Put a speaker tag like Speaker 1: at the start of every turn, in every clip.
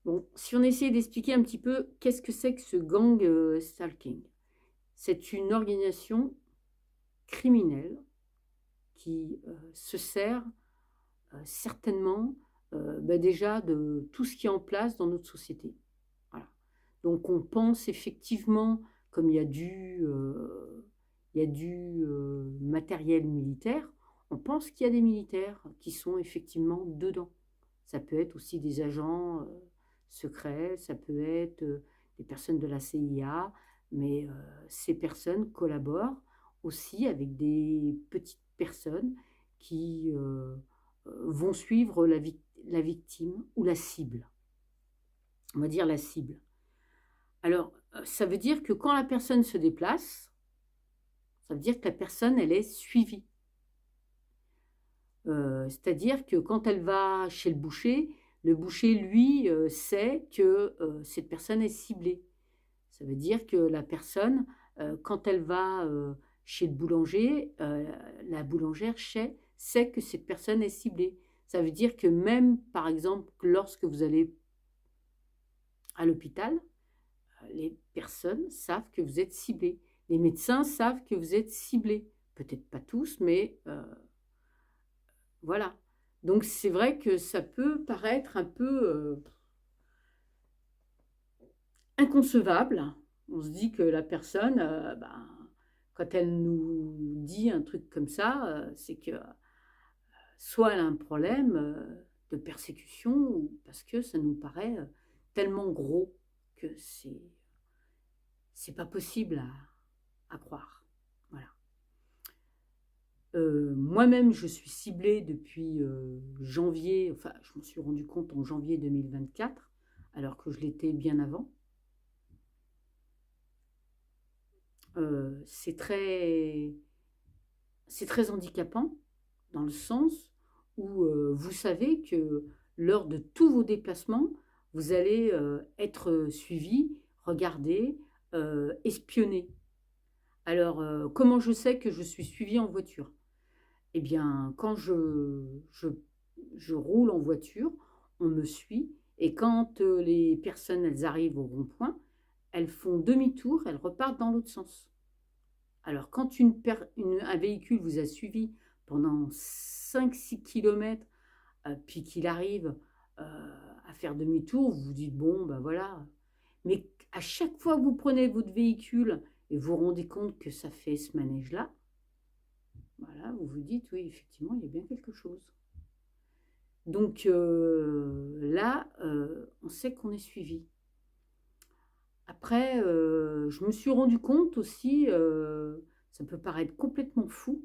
Speaker 1: Bon, si on essaie d'expliquer un petit peu qu'est-ce que c'est que ce gang stalking. C'est une organisation criminelle qui se sert certainement déjà de tout ce qui est en place dans notre société. Voilà. Donc on pense effectivement, comme il y a du matériel militaire, on pense qu'il y a des militaires qui sont effectivement dedans. Ça peut être aussi des agents secrets, ça peut être des personnes de la CIA, mais ces personnes collaborent aussi avec des petites personnes qui vont suivre la victime ou la cible. On va dire la cible. Alors, ça veut dire que quand la personne se déplace, ça veut dire que la personne, elle est suivie. C'est-à-dire que quand elle va chez le boucher, lui, sait que cette personne est ciblée. Ça veut dire que la personne, quand elle va chez le boulanger, la boulangère sait que cette personne est ciblée. Ça veut dire que même, par exemple, lorsque vous allez à l'hôpital, les personnes savent que vous êtes ciblé. Les médecins savent que vous êtes ciblé. Peut-être pas tous, mais voilà. Donc c'est vrai que ça peut paraître un peu inconcevable. On se dit que la personne, quand elle nous dit un truc comme ça, c'est que soit elle a un problème de persécution, ou parce que ça nous paraît tellement gros que c'est pas possible à croire. Voilà. Moi-même, je suis ciblée depuis janvier, enfin, je m'en suis rendu compte en janvier 2024, alors que je l'étais bien avant. C'est très handicapant, dans le sens où vous savez que lors de tous vos déplacements, vous allez être suivi, regardé, espionné. Alors, comment je sais que je suis suivi en voiture? Eh bien, quand je roule en voiture, on me suit, et quand les personnes elles arrivent au rond-point, elles font demi-tour, elles repartent dans l'autre sens. Alors, quand un véhicule vous a suivi pendant 5-6 kilomètres, puis qu'il arrive à faire demi-tour, vous vous dites, bon, ben voilà. Mais à chaque fois que vous prenez votre véhicule et vous vous rendez compte que ça fait ce manège-là, voilà, vous vous dites, oui, effectivement, il y a bien quelque chose. Donc là, on sait qu'on est suivi. Après, je me suis rendu compte aussi, ça peut paraître complètement fou,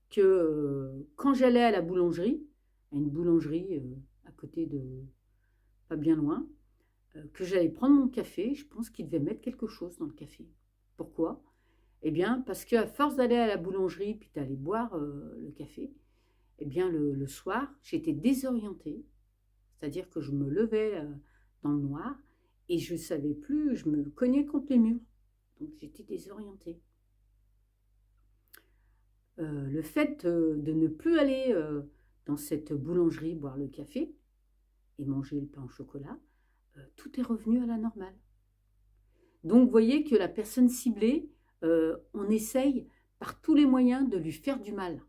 Speaker 1: que quand j'allais à la boulangerie, à une boulangerie à côté de, pas bien loin, que j'allais prendre mon café, je pense qu'ils devaient mettre quelque chose dans le café. Pourquoi? Eh bien, parce qu'à force d'aller à la boulangerie puis d'aller boire le café, eh bien, le soir, j'étais désorientée. C'est-à-dire que je me levais dans le noir et je ne savais plus, je me cognais contre les murs. Donc, j'étais désorientée. Le fait de ne plus aller dans cette boulangerie boire le café et manger le pain au chocolat, tout est revenu à la normale. Donc, vous voyez que la personne ciblée, on essaye par tous les moyens de lui faire du mal.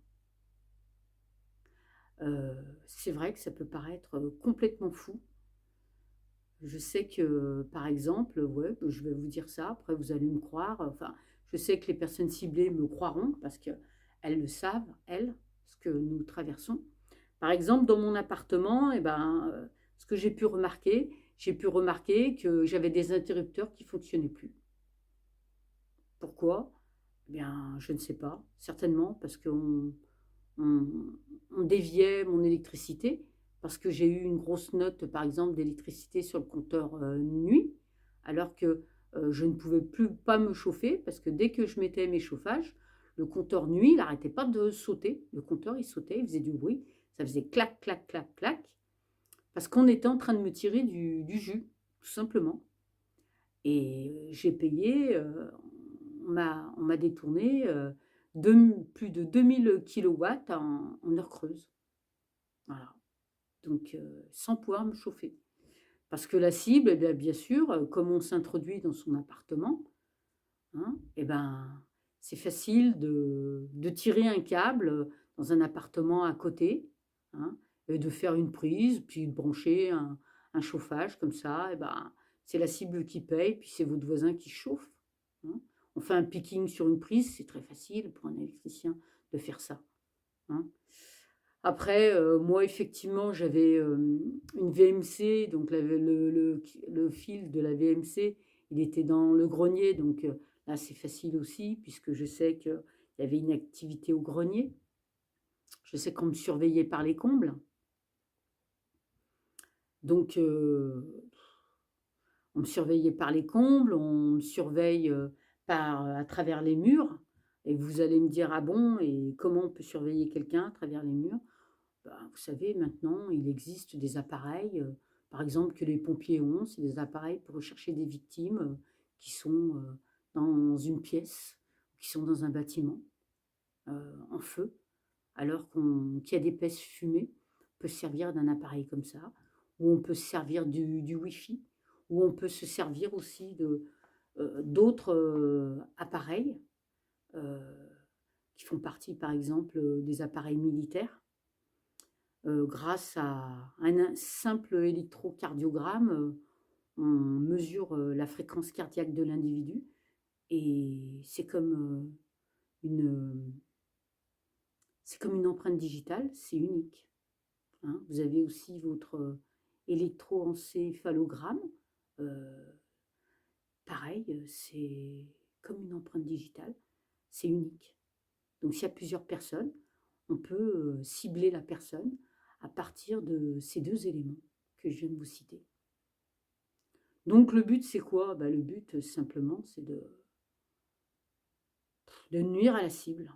Speaker 1: C'est vrai que ça peut paraître complètement fou. Je sais que, par exemple, ouais, je vais vous dire ça, après vous allez me croire, enfin, je sais que les personnes ciblées me croiront parce qu'elles le savent, elles, ce que nous traversons. Par exemple, dans mon appartement, ce que j'ai pu remarquer que j'avais des interrupteurs qui ne fonctionnaient plus. Pourquoi? Eh bien, je ne sais pas, certainement parce on, on déviait mon électricité, parce que j'ai eu une grosse note, par exemple, d'électricité sur le compteur nuit, alors que je ne pouvais plus pas me chauffer, parce que dès que je mettais mes chauffages, le compteur nuit, il n'arrêtait pas de sauter. Le compteur, il sautait, il faisait du bruit, ça faisait clac, clac, clac, clac, parce qu'on était en train de me tirer du jus, tout simplement. Et j'ai payé, on m'a détourné plus de 2000 kilowatts en heure creuse. Voilà. donc sans pouvoir me chauffer. Parce que la cible, eh bien sûr, comme on s'introduit dans son appartement, hein, eh ben, c'est facile de tirer un câble, dans un appartement à côté, hein, et de faire une prise, puis de brancher un chauffage comme ça, et ben, c'est la cible qui paye, puis c'est votre voisin qui chauffe, hein. On fait un picking sur une prise, c'est très facile pour un électricien de faire ça, hein. Après, moi effectivement, j'avais, une VMC, donc la le fil de la VMC, il était dans le grenier, donc là, c'est facile aussi puisque je sais qu'il y avait une activité au grenier. Je sais qu'on me surveillait par les combles, donc on me surveillait par les combles, on me surveille, à travers les murs, et vous allez me dire: «Ah bon, et comment on peut surveiller quelqu'un à travers les murs?» Bah, vous savez, maintenant, il existe des appareils, par exemple, que les pompiers ont. C'est des appareils pour rechercher des victimes qui sont dans une pièce, qui sont dans un bâtiment en feu, alors qu'il y a d'épaisses fumées. On peut se servir d'un appareil comme ça, ou on peut se servir du Wi-Fi, ou on peut se servir aussi d'autres appareils euh, qui font partie, par exemple, des appareils militaires. Grâce à un simple électrocardiogramme, on mesure la fréquence cardiaque de l'individu, et une, c'est comme une empreinte digitale, c'est unique, hein. Vous avez aussi votre électroencéphalogramme, euh, pareil, c'est comme une empreinte digitale, c'est unique. Donc s'il y a plusieurs personnes, on peut cibler la personne à partir de ces deux éléments que je viens de vous citer. Donc le but, c'est quoi? Bah, le but, simplement, c'est de nuire à la cible.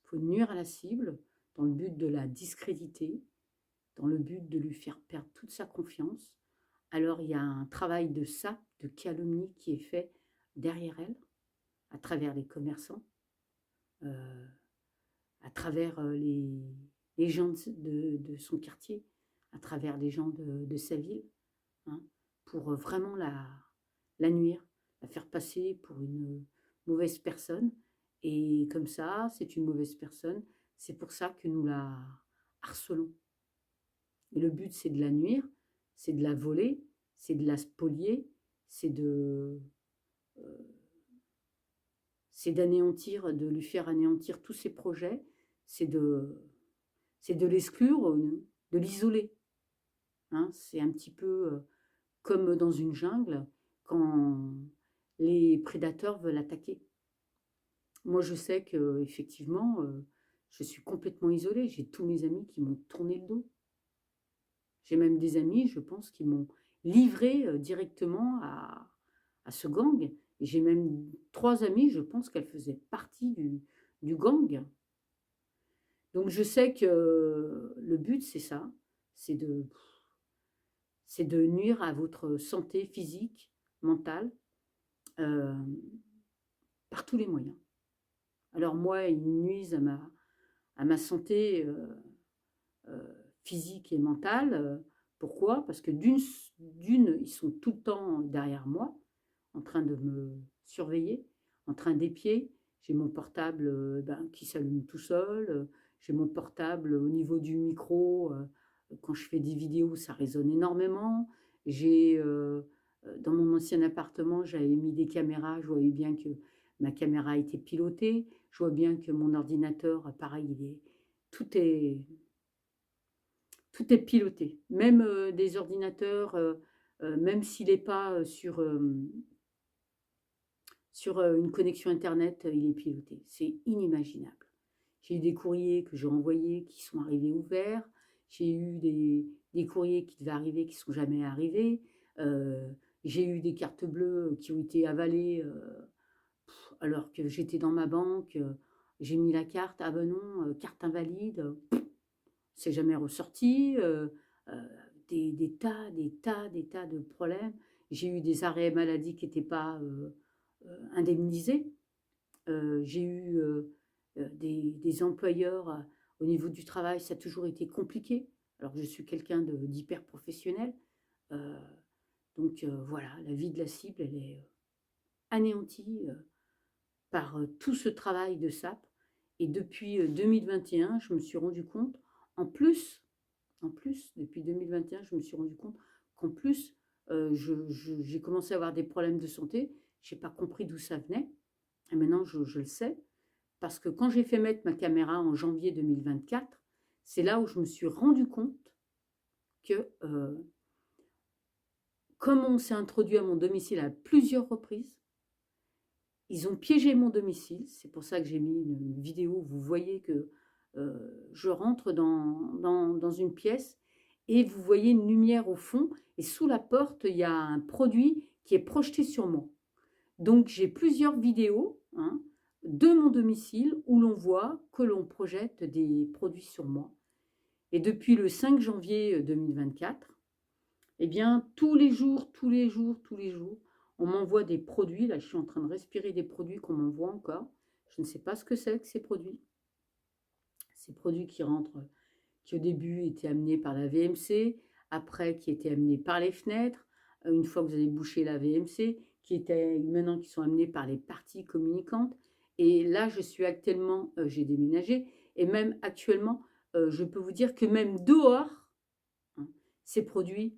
Speaker 1: Il faut nuire à la cible dans le but de la discréditer, dans le but de lui faire perdre toute sa confiance. Alors il y a un travail de sape, de calomnie qui est fait derrière elle, à travers les commerçants, euh, à travers les gens de son quartier, à travers les gens de sa ville, hein, pour vraiment la nuire, la faire passer pour une mauvaise personne. Et comme ça, c'est une mauvaise personne. C'est pour ça que nous la harcelons. Et le but, c'est de la nuire, c'est de la voler, c'est de la spolier, c'est euh, c'est d'anéantir, de lui faire anéantir tous ses projets, c'est de l'exclure, de l'isoler, hein. C'est un petit peu comme dans une jungle, quand les prédateurs veulent attaquer. Moi, je sais que effectivement, je suis complètement isolée. J'ai tous mes amis qui m'ont tourné le dos. J'ai même des amis, je pense, qui m'ont livré directement à ce gang. Et j'ai même 3 amis, je pense qu'elles faisaient partie du gang. Donc je sais que le but, c'est ça, c'est de, c'est de nuire à votre santé physique, mentale, euh, par tous les moyens. Alors moi, ils nuisent à ma santé physique et mentale. Pourquoi? Parce que d'une, ils sont tout le temps derrière moi, en train de me surveiller, en train d'épier. J'ai mon portable qui s'allume tout seul. J'ai mon portable au niveau du micro. Quand je fais des vidéos, ça résonne énormément. J'ai dans mon ancien appartement, j'avais mis des caméras. Je voyais bien que ma caméra était pilotée. Je vois bien que mon ordinateur, pareil, tout est tout est piloté. Même des ordinateurs, même s'il n'est pas sur une connexion Internet, il est piloté. C'est inimaginable. J'ai eu des courriers que j'ai envoyés qui sont arrivés ouverts. J'ai eu des courriers qui devaient arriver qui ne sont jamais arrivés. Euh, j'ai eu des cartes bleues qui ont été avalées alors que j'étais dans ma banque. J'ai mis la carte, ah ben non, carte invalide, c'est jamais ressorti. Euh, des tas de problèmes. J'ai eu des arrêts maladie qui n'étaient pas indemnisés. J'ai eu des employeurs au niveau du travail, ça a toujours été compliqué. alors que je suis quelqu'un d'hyper professionnel. Euh, donc voilà, la vie de la cible, elle est anéantie par tout ce travail de SAP. Et depuis 2021, je me suis rendu compte, en plus, depuis 2021, je me suis rendu compte qu'en plus, j'ai commencé à avoir des problèmes de santé. Je n'ai pas compris d'où ça venait. Et maintenant, je le sais. Parce que quand j'ai fait mettre ma caméra en janvier 2024, c'est là où je me suis rendu compte que, comme on s'est introduit à mon domicile à plusieurs reprises, ils ont piégé mon domicile. C'est pour ça que j'ai mis une vidéo où vous voyez que je rentre dans une pièce et vous voyez une lumière au fond. Et sous la porte, il y a un produit qui est projeté sur moi. Donc, j'ai plusieurs vidéos de mon domicile où l'on voit que l'on projette des produits sur moi. Et depuis le 5 janvier 2024, eh bien, tous les jours, on m'envoie des produits. Là, je suis en train de respirer des produits qu'on m'envoie encore. Je ne sais pas ce que c'est que ces produits. Ces produits qui rentrent, qui au début étaient amenés par la VMC, après qui étaient amenés par les fenêtres, une fois que vous avez bouché la VMC, maintenant qui sont amenés par les parties communicantes. Et là, je suis actuellement, j'ai déménagé, et même actuellement, je peux vous dire que même dehors, hein, ces produits,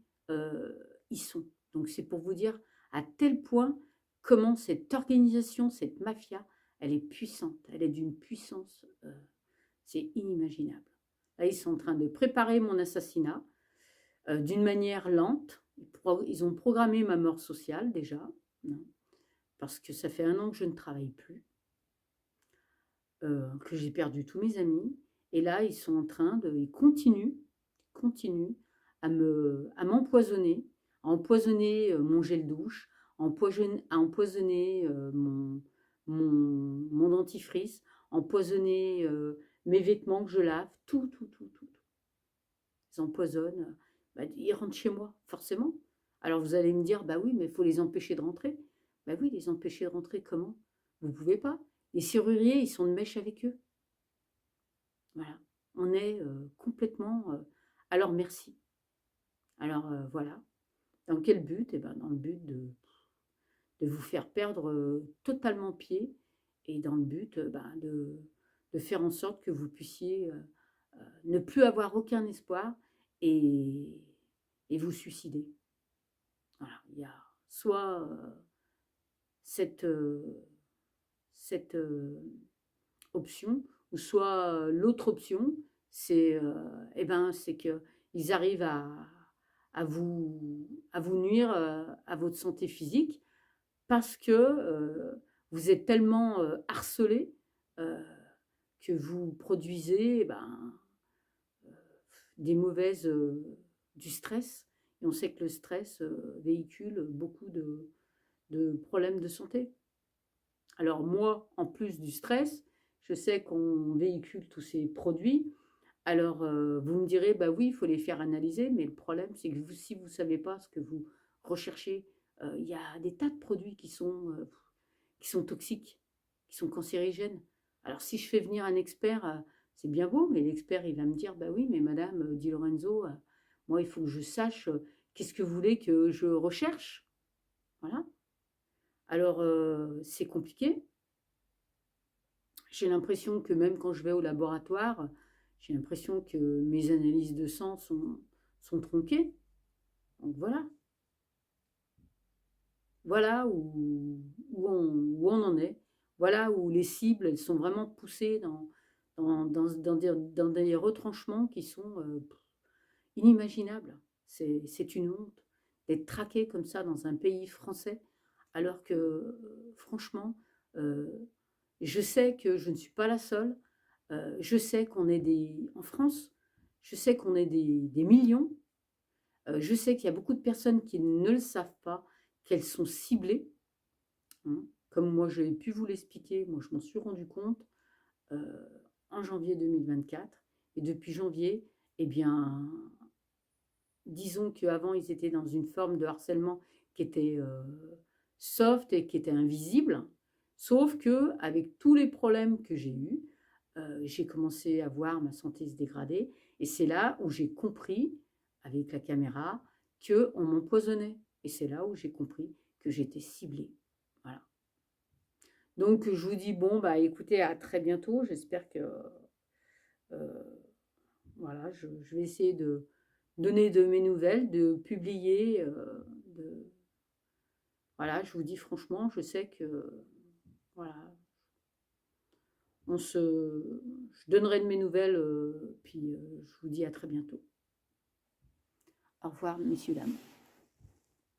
Speaker 1: y sont. Donc c'est pour vous dire à tel point comment cette organisation, cette mafia, elle est puissante, elle est d'une puissance, c'est inimaginable. Là, ils sont en train de préparer mon assassinat d'une manière lente. Ils ont programmé ma mort sociale déjà, parce que ça fait 1 an que je ne travaille plus, que j'ai perdu tous mes amis. Et là, ils sont en train ils continuent à m'empoisonner, à empoisonner mon gel douche, à empoisonner mon dentifrice, empoisonner mes vêtements que je lave, tout. Ils empoisonnent, ils rentrent chez moi, forcément. Alors vous allez me dire, bah oui, mais il faut les empêcher de rentrer. Bah oui, les empêcher de rentrer, comment? Vous ne pouvez pas. Les serruriers, ils sont de mèche avec eux. Voilà. On est complètement à leur merci. Alors voilà. Dans quel but? Eh ben, dans le but de vous faire perdre totalement pied et dans le but de faire en sorte que vous puissiez ne plus avoir aucun espoir et vous suicider. Voilà. Il y a soit cette option, ou soit l'autre option, c'est c'est qu'ils arrivent à vous nuire à votre santé physique parce que vous êtes tellement harcelé que vous produisez des mauvaises, du stress. Et on sait que le stress véhicule beaucoup de problèmes de santé. Alors moi, en plus du stress, je sais qu'on véhicule tous ces produits. Alors vous me direz, bah oui, il faut les faire analyser, mais le problème, c'est que si vous ne savez pas ce que vous recherchez, il y a des tas de produits qui sont toxiques, qui sont cancérigènes. Alors si je fais venir un expert, c'est bien beau, mais l'expert, il va me dire, bah oui, mais madame Di Lorenzo, moi, il faut que je sache qu'est-ce que vous voulez que je recherche. Voilà. Alors, c'est compliqué. J'ai l'impression que même quand je vais au laboratoire, j'ai l'impression que mes analyses de sang sont tronquées. Donc voilà. Voilà où on en est. Voilà où les cibles, elles sont vraiment poussées dans des retranchements qui sont inimaginables. C'est une honte d'être traqué comme ça dans un pays français, alors que franchement, je sais que je ne suis pas la seule. Je sais qu'on est en France, je sais qu'on est des millions. Je sais qu'il y a beaucoup de personnes qui ne le savent pas, qu'elles sont ciblées. Hein. Comme moi, j'ai pu vous l'expliquer, moi, je m'en suis rendu compte en janvier 2024. Et depuis janvier, eh bien, disons qu'avant, ils étaient dans une forme de harcèlement qui était soft et qui était invisible. Sauf que avec tous les problèmes que j'ai eus, j'ai commencé à voir ma santé se dégrader. Et c'est là où j'ai compris, avec la caméra, qu'on m'empoisonnait. Et c'est là où j'ai compris que j'étais ciblée. Voilà. Donc, je vous dis, bon, bah écoutez, à très bientôt. J'espère que... voilà, je vais essayer de donner de mes nouvelles, de publier. Voilà, je vous dis franchement, je sais que... Voilà, je donnerai de mes nouvelles, puis je vous dis à très bientôt. Au revoir, messieurs, dames.